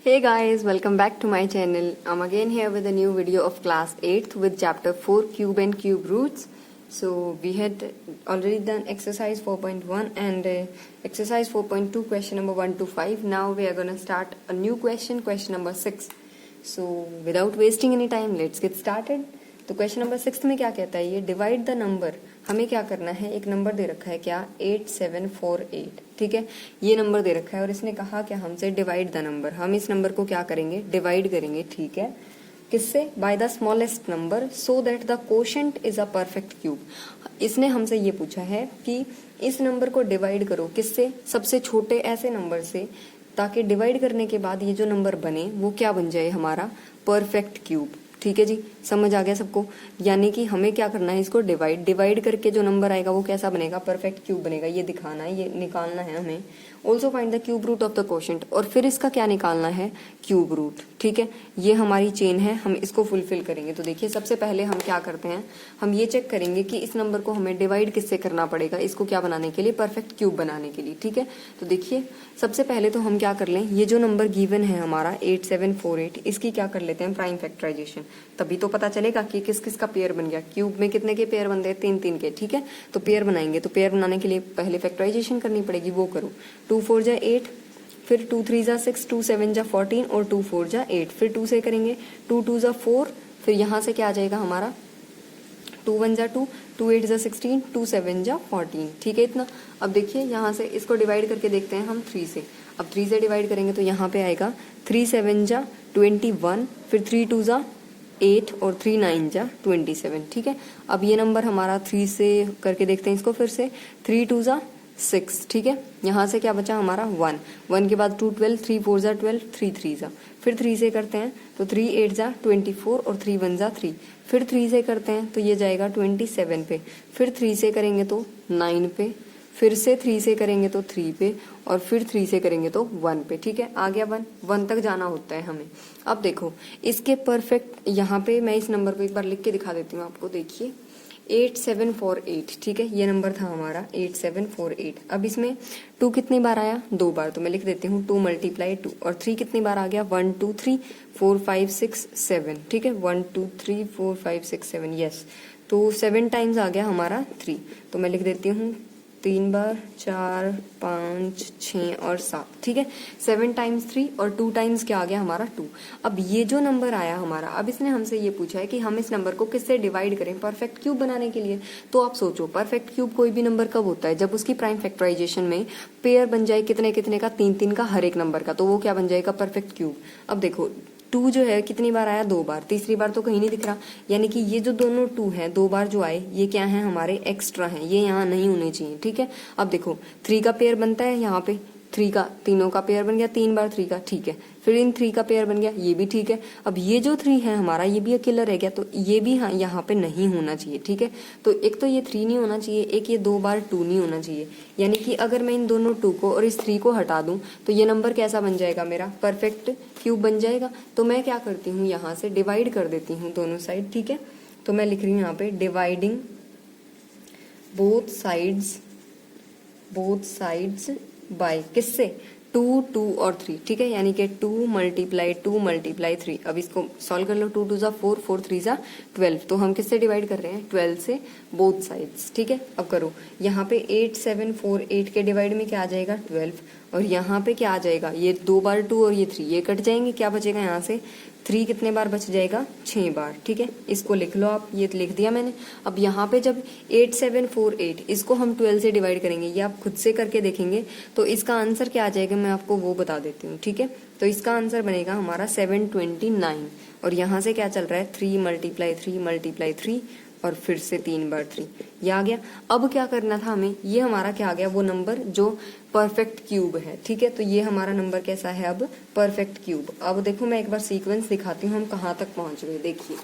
Hey guys, welcome back to my channel. I'm again here with a new video of class 8th with chapter 4 cube and cube roots. So we had already done exercise 4.1 and exercise 4.2 question number 1 to 5. Now we are going to start a new question number 6. So without wasting any time, let's get started. तो question number 6 में क्या कहता है, ये divide the number. हमें क्या करना है, एक नंबर दे रखा है क्या 8748. ठीक है, ये नंबर दे रखा है और इसने कहा कि हमसे डिवाइड द नंबर. हम इस नंबर को क्या करेंगे, डिवाइड करेंगे. ठीक है, किससे, by the smallest number so that the quotient is a perfect cube. इसने हमसे ये पूछा है कि इस नंबर को डिवाइड करो किससे, सबसे छोटे ऐसे नंबर से, ताकि डिवाइड करने के बाद ये जो नंबर बने वो क्या बन जाए, हमारा परफेक्ट क्यूब. ठीक है जी, समझ आ गया सबको. यानी कि हमें क्या करना है, इसको डिवाइड करके जो नंबर आएगा वो कैसा बनेगा, परफेक्ट क्यूब बनेगा. ये दिखाना है, ये निकालना है हमें. Also find the cube root of the quotient, और फिर इसका क्या निकालना है, क्यूब रूट. ठीक है, ये हमारी चेन है, हम इसको फुलफिल करेंगे. तो देखिए सबसे पहले हम क्या करते हैं, हम ये चेक करेंगे कि इस नंबर को हमें डिवाइड किससे करना पड़ेगा, इसको क्या बनाने के लिए, परफेक्ट क्यूब बनाने के लिए. ठीक है, तो देखिए सबसे पहले तो हम क्या कर लें, ये जो नंबर गिवन है हमारा 8748, इसकी क्या कर लेते हैं, प्राइम फैक्टराइजेशन. तभी तो पता चलेगा कि किस किस का पेयर बन गया. क्यूब में कितने के पेयर बनते हैं, 3 के. ठीक है, तो पेयर बनाएंगे. तो पेयर बनाने के लिए पहले फैक्टराइजेशन करनी पड़ेगी, वो करो. 2 4 जा 8, फिर 2 3 जा 6, 2 7 जा 14 और 2 4 जा 8. फिर 2 से करेंगे, 2 2 जा 4, फिर यहाँ से क्या आ जाएगा हमारा 2 1 जा 2, 2 8 जा 16, 2 7 जा 14. ठीक है इतना. अब देखिए यहाँ से इसको डिवाइड करके देखते हैं हम 3 से. अब 3 से डिवाइड करेंगे तो यहाँ पे आएगा 3 7 जा 21, फिर 3 2 जा 8 और 3 9 जा 27. ठीक है, अब ये नंबर हमारा 3 से करके देखते हैं इसको फिर से. 3 2 जा 6. ठीक है, यहाँ से क्या बचा हमारा 1, 1 के बाद 2 12, 3 4 जा 12, 3 3 जा, फिर 3 से करते हैं तो 3 8 जा 24 और 3 1 जा 3. फिर 3 से करते हैं तो ये जाएगा 27 पे. फिर 3 से करेंगे तो 9 पे, फिर से 3 से करेंगे तो 3 पे, और फिर 3 से करेंगे तो 1 पे. ठीक है, आ गया 1 तक जाना होता है हमें. अब देखो इसके परफेक्ट, यहाँ पे मैं इस नंबर को एक बार लिख के दिखा देती हूँ आपको. देखिए 8748. ठीक है, ये नंबर था हमारा 8748. अब इसमें 2 कितनी बार आया, 2 बार. तो मैं लिख देती हूँ 2 × 2. और 3 कितनी बार आ गया, 1 2 3 4 5 6 7. ठीक है, 1 2 3 4 5 6 7. यस, तो 7 टाइम्स आ गया हमारा 3. तो मैं लिख देती हूँ 3 बार, 4 5 6 और 7. ठीक है, 7 टाइम्स 3 और 2 टाइम्स क्या आ गया हमारा 2. अब ये जो नंबर आया हमारा, अब इसने हमसे ये पूछा है कि हम इस नंबर को किससे डिवाइड करें परफेक्ट क्यूब बनाने के लिए. तो आप सोचो परफेक्ट क्यूब कोई भी नंबर कब होता है, जब उसकी प्राइम फैक्टराइजेशन में पेयर बन जाए कितने कितने का, 3 का हर एक नंबर का. तो वो क्या बन जाएगा, परफेक्ट क्यूब. अब देखो 2 जो है कितनी बार आया, 2 बार. तीसरी बार तो कहीं नहीं दिख रहा, यानी कि ये जो दोनों 2 हैं, 2 बार जो आए, ये क्या है हमारे एक्स्ट्रा हैं, ये यहाँ नहीं होने चाहिए. ठीक है, अब देखो 3 का पेयर बनता है यहाँ पे, 3 का, तीनों का पेयर बन गया 3 बार 3 का. ठीक है, फिर इन 3 का पेयर बन गया, ये भी ठीक है. अब ये जो 3 है हमारा, ये भी अकेला रह गया, तो ये भी हाँ यहाँ पे नहीं होना चाहिए. ठीक है, तो एक तो ये 3 नहीं होना चाहिए, एक ये 2 बार 2 नहीं होना चाहिए. यानी कि अगर मैं इन दोनों 2 को और इस 3 को हटा दूं तो ये नंबर कैसा बन जाएगा, मेरा परफेक्ट क्यूब बन जाएगा. तो मैं क्या करती हूँ, यहाँ से डिवाइड कर देती हूँ दोनों साइड. ठीक है, तो मैं लिख रही हूँ यहाँ पे डिवाइडिंग बोथ साइड्स बाय किससे, 2 2 और 3. ठीक है, यानी कि 2 × 3. अब इसको सॉल्व कर लो. 2 2 जा 4, 4 3 जा 12. तो हम किससे डिवाइड कर रहे हैं, 12 से, बोथ साइड्स. ठीक है, अब करो यहाँ पे 8748 के डिवाइड में क्या आ जाएगा, 12. और यहाँ पे क्या आ जाएगा, ये 2 बार 2 और ये 3, ये कट जाएंगे, क्या बचेगा यहाँ से 3 कितने बार बच जाएगा, 6 बार. ठीक है, इसको लिख लो आप, ये लिख दिया मैंने. अब यहाँ पे जब 8748 इसको हम 12 से डिवाइड करेंगे, ये आप खुद से करके देखेंगे, तो इसका आंसर क्या आ जाएगा, मैं आपको वो बता देती हूँ. ठीक है, तो इसका आंसर बनेगा हमारा 729. और यहाँ से क्या चल रहा है, 3 × 3 और फिर से 3 बार 3, ये आ गया. अब क्या करना था हमें, ये हमारा क्या आ गया, वो नंबर जो परफेक्ट क्यूब है. ठीक है, तो ये हमारा नंबर कैसा है अब, परफेक्ट क्यूब. अब देखो मैं एक बार सीक्वेंस दिखाती हूँ हम कहाँ तक पहुंच गए. देखिए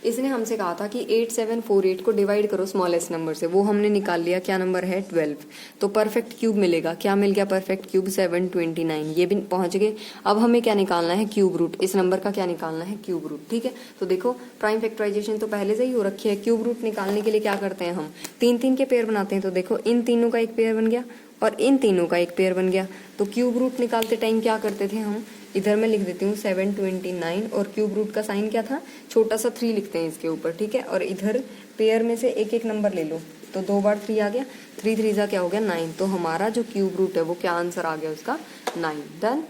इसने हमसे कहा था कि 8748 को डिवाइड करो स्मॉलेस्ट नंबर से, वो हमने निकाल लिया, क्या नंबर है 12. तो परफेक्ट क्यूब मिलेगा, क्या मिल गया परफेक्ट क्यूब, 729. ये भी पहुंच गए. अब हमें क्या निकालना है, क्यूब रूट. इस नंबर का क्या निकालना है, क्यूब रूट. ठीक है, तो देखो प्राइम फैक्टराइजेशन तो पहले से ही हो रखी है. क्यूब रूट निकालने के लिए क्या करते हैं हम, 3 3 के पेयर बनाते हैं. तो देखो इन तीनों का एक पेयर बन गया और इन तीनों का एक पेयर बन गया। तो क्यूब रूट निकालते टाइम क्या करते थे हम, इधर मैं लिख देती हूँ 729 और क्यूब रूट का साइन क्या था, छोटा सा 3 लिखते हैं इसके ऊपर, ठीक है। और इधर पेयर में से एक एक नंबर ले लो, तो 2 बार 3 आ गया, 3 3 जा क्या हो गया 9। तो हमारा जो क्यूब रूट है वो क्या आंसर आ गया उसका 9। डन।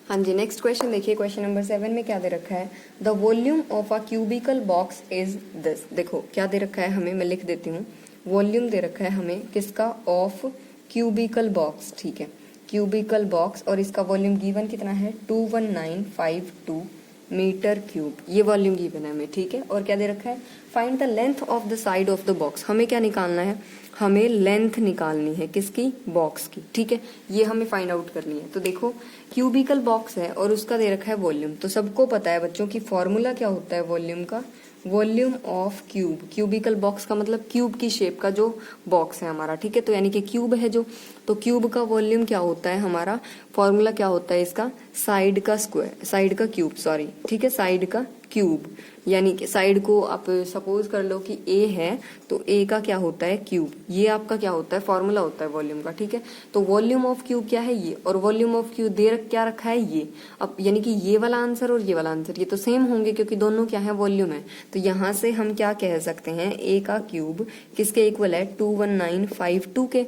हाँ जी, नेक्स्ट क्वेश्चन देखिए, क्वेश्चन नंबर 7 में क्या दे रखा है, the volume of a cubical box is this. देखो क्या दे रखा है हमें, मैं लिख देती हूँ, वॉल्यूम दे रखा है हमें किसका, ऑफ क्यूबिकल बॉक्स, ठीक है, क्यूबिकल बॉक्स, और इसका वॉल्यूम गिवन कितना है 21952 मीटर क्यूब, ये वॉल्यूम गिवन है हमें, ठीक है। और क्या दे रखा है, find the length of the side of the box, हमें क्या निकालना है, हमें लेंथ निकालनी है किसकी, बॉक्स की, ठीक है, ये हमें फाइंड आउट करनी है। तो देखो क्यूबिकल बॉक्स है और उसका दे रखा है वॉल्यूम, तो सबको पता है बच्चों की फॉर्मूला क्या होता है वॉल्यूम का, volume of cube, cubical box का मतलब क्यूब की शेप का जो बॉक्स है हमारा, ठीक है, तो यानी कि क्यूब है जो, तो क्यूब का वॉल्यूम क्या होता है हमारा, फॉर्मूला क्या होता है इसका, साइड का स्क्वायर, साइड का क्यूब, सॉरी, ठीक है, साइड का क्यूब, यानी कि साइड को आप सपोज कर लो कि ए है तो ए का क्या होता है क्यूब, ये आपका क्या होता है फॉर्मूला होता है वॉल्यूम का, ठीक है। तो वॉल्यूम ऑफ क्यूब क्या है ये, और वॉल्यूम ऑफ क्यूब क्या रखा है ये, अब यानी कि ये वाला आंसर और ये वाला आंसर ये तो सेम होंगे क्योंकि दोनों क्या है वॉल्यूम है। तो यहाँ से हम क्या कह सकते हैं, ए का क्यूब किसके इक्वल है 21952 के।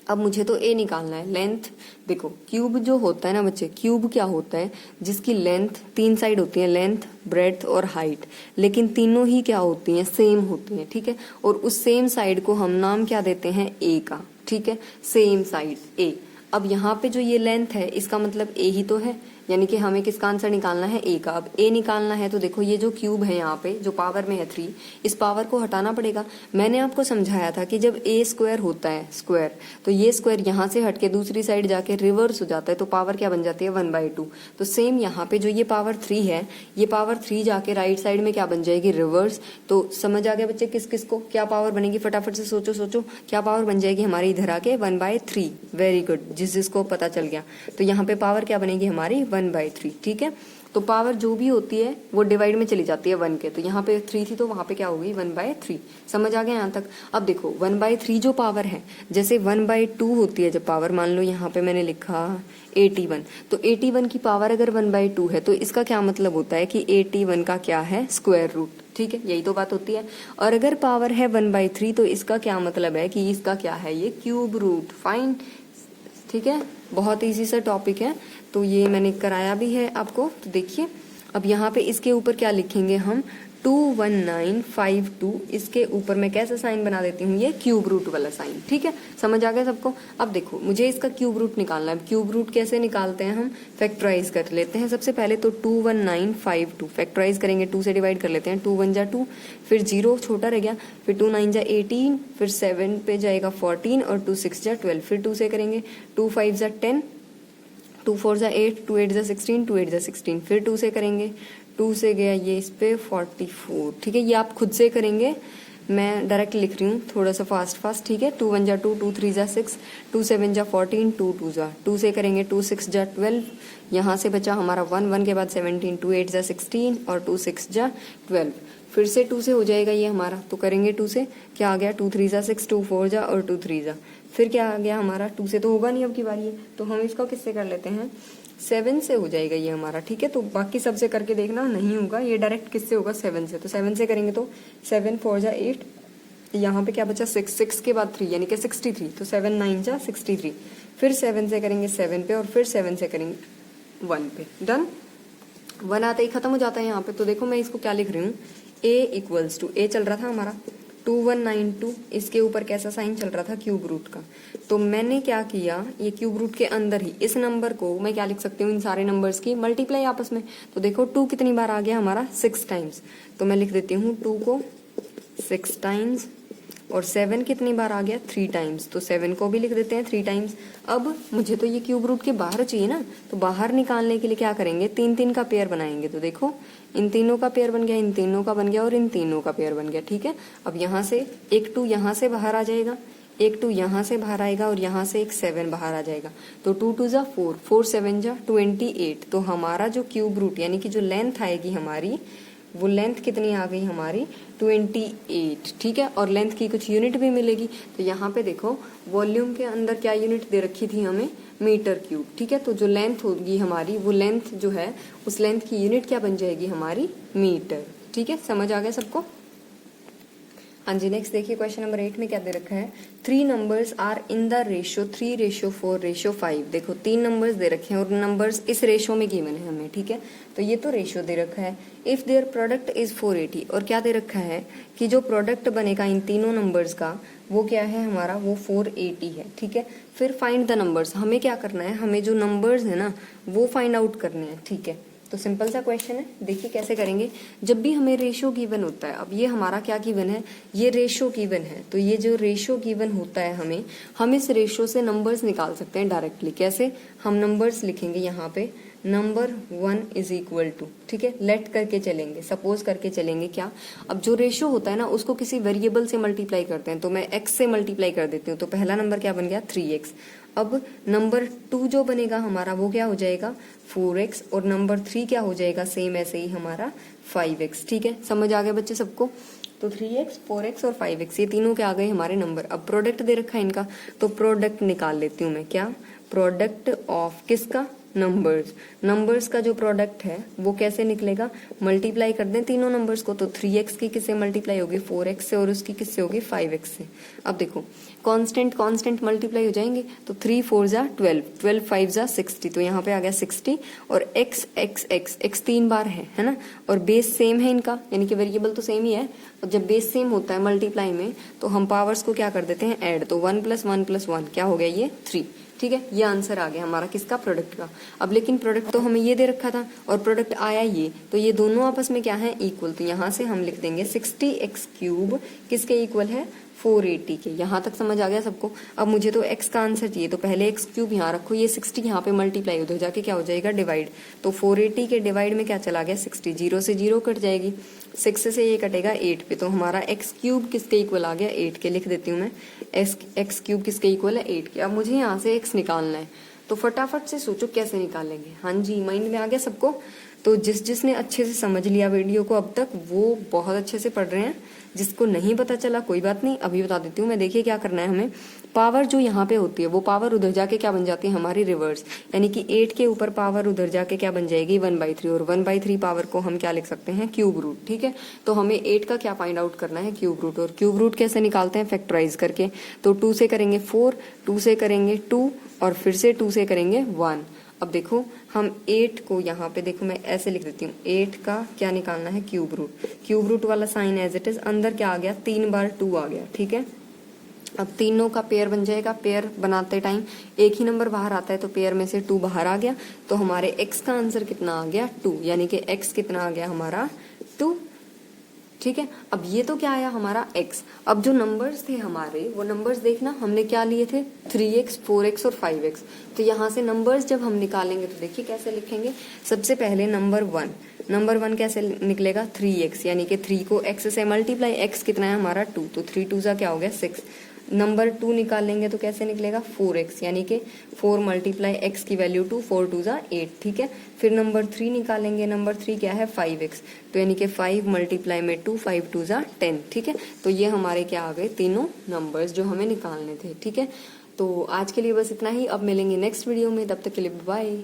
अब मुझे तो ए निकालना है, लेंथ देखो क्यूब जो होता है ना बच्चे, क्यूब क्या होता है जिसकी लेंथ 3 साइड होती है, लेंथ ब्रेड्थ और हाइट, लेकिन तीनों ही क्या होती हैं सेम होती हैं, ठीक है। और उस सेम साइड को हम नाम क्या देते हैं ए का, ठीक है, सेम साइड ए। अब यहाँ पे जो ये लेंथ है इसका मतलब ए ही तो है, यानी कि हमें किसका आंसर निकालना है ए का। अब ए निकालना है तो देखो ये जो क्यूब है यहाँ पे जो पावर में है 3, इस पावर को हटाना पड़ेगा। मैंने आपको समझाया था कि जब ए स्क्वायर होता है स्क्वायर, तो ये स्क्वायर यहाँ से हट के दूसरी साइड जाके रिवर्स हो जाता है, तो पावर क्या बन जाती है 1/2। तो सेम यहाँ पे जो ये पावर 3 है, ये पावर 3 जाके राइट साइड में क्या बन जाएगी रिवर्स। तो समझ आ गया बच्चे किस किस को क्या पावर बनेगी, फटाफट से सोचो सोचो, क्या पावर बन जाएगी हमारी इधर आके 1/3। वेरी गुड, जिस जिसको पता चल गया। तो यहाँ पे पावर क्या बनेगी हमारी 1/3, ठीक है। तो पावर जो भी होती है वो डिवाइड में चली जाती है 1 के, तो यहाँ पे 3 थी तो वहां पे क्या होगी 1/3। समझ आ गया यहाँ तक। अब देखो 1/3 जो पावर है, जैसे 1/2 होती है जब पावर, मान लो यहाँ पे मैंने लिखा 81, तो 81 की पावर अगर 1/2 है तो इसका क्या मतलब होता है कि 81 का क्या है स्क्वायर रूट, ठीक है, यही तो बात होती है। और अगर पावर है 1/3 तो इसका क्या मतलब है कि इसका क्या है ये क्यूब रूट। फाइन, ठीक है, बहुत इजी सा टॉपिक है, तो ये मैंने कराया भी है आपको। तो देखिए अब यहाँ पे इसके ऊपर क्या लिखेंगे हम 21952, इसके ऊपर मैं कैसा साइन बना देती हूँ, ये क्यूब रूट वाला साइन, ठीक है, समझ आ गया सबको। अब देखो मुझे इसका क्यूब रूट निकालना है। क्यूब रूट कैसे निकालते हैं हम, फैक्टराइज कर लेते हैं सबसे पहले। तो 21952 फैक्टराइज करेंगे, 2 से डिवाइड कर लेते हैं, 2 1 जा 2, फिर 0 छोटा रह गया, फिर 2 9 जा 18, फिर 7 पे जाएगा 14 और 2 6 जा 12, फिर 2 से करेंगे, 2 5 जा 10, 2 4 जा 8, 2 8 जा 16, 2 8 जा 16, फिर 2 से करेंगे, 2 से गया ये इस पे 44, ठीक है। ये आप खुद से करेंगे, मैं डायरेक्ट लिख रही हूँ थोड़ा सा फास्ट, ठीक है। 2 1 जा 2, 2 3 जा 6, 2 7 जा 14, 2 2 जा 2 से करेंगे, 2 6 जा 12, यहाँ से बचा हमारा 1 1 के बाद 17, 2 8 जा 16 और 2 6 जा 12, फिर से 2 से हो जाएगा ये हमारा, तो करेंगे 2 से, क्या आ गया 2 3 जा 6, 2 4 जा और 2 3 जा, फिर क्या आ गया हमारा 2 से तो होगा नहीं अब की बारी है, तो हम इसको किससे कर लेते हैं 7 से हो जाएगा ये हमारा, ठीक है। तो बाकी सबसे करके देखना, नहीं होगा ये डायरेक्ट किससे होगा 7 से, तो 7 से करेंगे तो 7 4 जा 8, यहाँ पे क्या बचा 6, 6 के बाद 3 यानी कि 63, तो 7 9 जा 63, फिर 7 से करेंगे 7 पे और फिर 7 से करेंगे 1 पे। डन, 1 आते ही खत्म हो जाता है यहाँ पे। तो देखो मैं इसको क्या लिख रही हूँ, a इक्वल्स टू, ए चल रहा था हमारा 2192, इसके ऊपर कैसा साइन चल रहा था क्यूब रूट का। तो मैंने क्या किया, ये क्यूब रूट के अंदर ही इस नंबर को मैं क्या लिख सकती हूँ, इन सारे नंबर्स की मल्टीप्लाई आपस में। तो देखो 2 कितनी बार आ गया हमारा 6 टाइम्स, तो मैं लिख देती हूँ 2 को 6 टाइम्स, और 7 कितनी बार आ गया 3 टाइम्स, तो 7 को भी लिख देते हैं 3 टाइम्स। अब मुझे तो ये क्यूब रूट के बाहर चाहिए ना, तो बाहर निकालने के लिए क्या करेंगे, 3 3 का पेयर बनाएंगे। तो देखो इन तीनों का पेयर बन गया, इन तीनों का बन गया और इन तीनों का पेयर बन गया, ठीक है। अब यहाँ से एक 2 यहाँ से बाहर आ जाएगा, एक 2 यहाँ से बाहर आएगा और यहाँ से एक 7 बाहर आ जाएगा, तो 2 2 जा 4, 4 7 जा 28। तो हमारा जो क्यूब रूट यानी कि जो लेंथ आएगी हमारी वो लेंथ कितनी आ गई हमारी 28, ठीक है। और लेंथ की कुछ यूनिट भी मिलेगी। तो यहाँ पे देखो वॉल्यूम के अंदर क्या यूनिट दे रखी थी हमें, मीटर क्यूब, ठीक है। तो जो लेंथ होगी हमारी, वो लेंथ जो है उस लेंथ की यूनिट क्या बन जाएगी हमारी, मीटर, ठीक है। समझ आ गया सबको? हाँ जी, नेक्स्ट देखिए क्वेश्चन नंबर 8 में क्या दे रखा है, 3 numbers are in the ratio 3:4:5। देखो 3 नंबर्स दे रखे हैं और नंबर्स इस रेशियो में गिवन है हमें, ठीक है। तो ये तो रेशियो दे रखा है। इफ देयर प्रोडक्ट इज 480, और क्या दे रखा है कि जो प्रोडक्ट बनेगा इन तीनों नंबर्स का वो क्या है हमारा, वो 480 है, ठीक है। फिर फाइंड द नंबर्स, हमें क्या करना है, हमें जो नंबर्स है ना वो फाइंड आउट करने हैं, ठीक है। तो सिंपल सा क्वेश्चन है, देखिए कैसे करेंगे। जब भी हमें रेशियो गिवन होता है, अब ये हमारा क्या गिवन है, ये रेशियो गिवन है, तो ये जो रेशियो गिवन होता है हम इस रेशियो से नंबर्स निकाल सकते हैं डायरेक्टली। कैसे, हम नंबर्स लिखेंगे यहाँ पे, नंबर 1 इज इक्वल टू, ठीक है, लेट करके चलेंगे, सपोज करके चलेंगे क्या, अब जो रेशियो होता है ना उसको किसी वेरिएबल से मल्टीप्लाई करते हैं। तो मैं x से मल्टीप्लाई कर देती हूँ, तो पहला नंबर क्या बन गया 3x। अब नंबर 2 जो बनेगा हमारा वो क्या हो जाएगा 4x, और नंबर 3 क्या हो जाएगा सेम ऐसे ही हमारा 5x, ठीक है। समझ आ गया बच्चे सबको? तो 3x 4x और 5x ये तीनों के आ गए हमारे नंबर। अब प्रोडक्ट दे रखा है इनका, तो प्रोडक्ट निकाल लेती हूँ मैं, क्या, प्रोडक्ट ऑफ किसका, नंबर्स। नंबर्स का जो प्रोडक्ट है वो कैसे निकलेगा, मल्टीप्लाई कर दें तीनों नंबर्स को। तो 3x की किससे मल्टीप्लाई होगी, 4x से, और उसकी किससे होगी 5x से। अब देखो कांस्टेंट कांस्टेंट मल्टीप्लाई हो जाएंगे, तो 3 4 जा 12, 12 5 जा 60, तो यहाँ पे आ गया 60। और x x x x 3 बार है ना, और बेस सेम है इनका, यानी कि वेरिएबल तो सेम ही है। और जब बेस सेम होता है मल्टीप्लाई में, तो हम पावर्स को क्या कर देते हैं, ऐड। तो 1 + 1 + 1 क्या हो गया, ये 3, ठीक है। ये आंसर आ गया हमारा किसका, प्रोडक्ट का। अब लेकिन प्रोडक्ट तो हमें ये दे रखा था और प्रोडक्ट आया ये, तो ये दोनों आपस में क्या है, इक्वल। तो यहाँ से हम लिख देंगे 60x³ किसके इक्वल है, 480 के। यहाँ तक समझ आ गया सबको? अब मुझे तो x का आंसर चाहिए, तो पहले x³ यहाँ रखो, ये 60 यहाँ पे मल्टीप्लाई उधर जाके क्या हो जाएगा, डिवाइड। तो 480 के डिवाइड में क्या चला गया 60, 0 से 0 कट जाएगी, 6 से ये कटेगा 8 पे। तो हमारा x³ किसके इक्वल आ गया, 8 के। लिख देती हूँ मैं, x³ किसके इक्वल है, 8 के। अब मुझे यहाँ से x निकालना है, तो फटाफट से सोचो कैसे निकालेंगे। हाँ जी, माइंड में आ गया सबको? तो जिसने अच्छे से समझ लिया वीडियो को अब तक, वो बहुत अच्छे से पढ़ रहे हैं। जिसको नहीं पता चला कोई बात नहीं, अभी बता देती हूँ मैं। देखिए क्या करना है हमें, पावर जो यहाँ पे होती है वो पावर उधर जाके क्या बन जाती है हमारी, रिवर्स। यानी कि 8 के ऊपर पावर उधर जाके क्या बन जाएगी, 1/3, और 1/3 पावर को हम क्या लिख सकते हैं, क्यूब रूट, ठीक है। तो हमें 8 का क्या फाइंड आउट करना है, क्यूब रूट। और क्यूब रूट कैसे निकालते हैं, फैक्टराइज करके। तो 2 से करेंगे 4, 2 से करेंगे 2, और फिर से 2 से करेंगे 1। अब देखो हम 8 को यहाँ पे देखो मैं ऐसे लिख देती हूँ, 8 का क्या निकालना है, क्यूब रूट। क्यूब रूट वाला साइन एज इट इज, अंदर क्या आ गया, 3 बार 2 आ गया, ठीक है। अब तीनों का पेयर बन जाएगा। पेयर बनाते टाइम एक ही नंबर बाहर आता है, तो पेयर में से 2 बाहर आ गया। तो हमारे x का आंसर कितना आ गया, 2, यानी कि x कितना आ गया हमारा 2, ठीक है। अब ये तो क्या आया हमारा x। अब जो नंबर्स थे हमारे, वो नंबर्स देखना हमने क्या लिए थे, 3x 4x और 5x। तो यहाँ से नंबर्स जब हम निकालेंगे तो देखिए कैसे लिखेंगे। सबसे पहले नंबर 1 कैसे निकलेगा, 3x, यानी कि 3 को x से मल्टीप्लाई, x कितना है हमारा 2, तो 3 2 क्या हो गया 6। नंबर 2 निकालेंगे तो कैसे निकलेगा, 4x, यानी कि 4 मल्टीप्लाई x की वैल्यू 2, 4 2 8, ठीक है। फिर नंबर 3 निकालेंगे, नंबर 3 क्या है 5x, तो यानी कि 5 मल्टीप्लाई में 2, 5 2 10, ठीक है। तो ये हमारे क्या आ गए, तीनों नंबर्स जो हमें निकालने थे, ठीक है। तो आज के लिए बस इतना ही, अब मिलेंगे नेक्स्ट वीडियो में, तब तक के लिए बाय।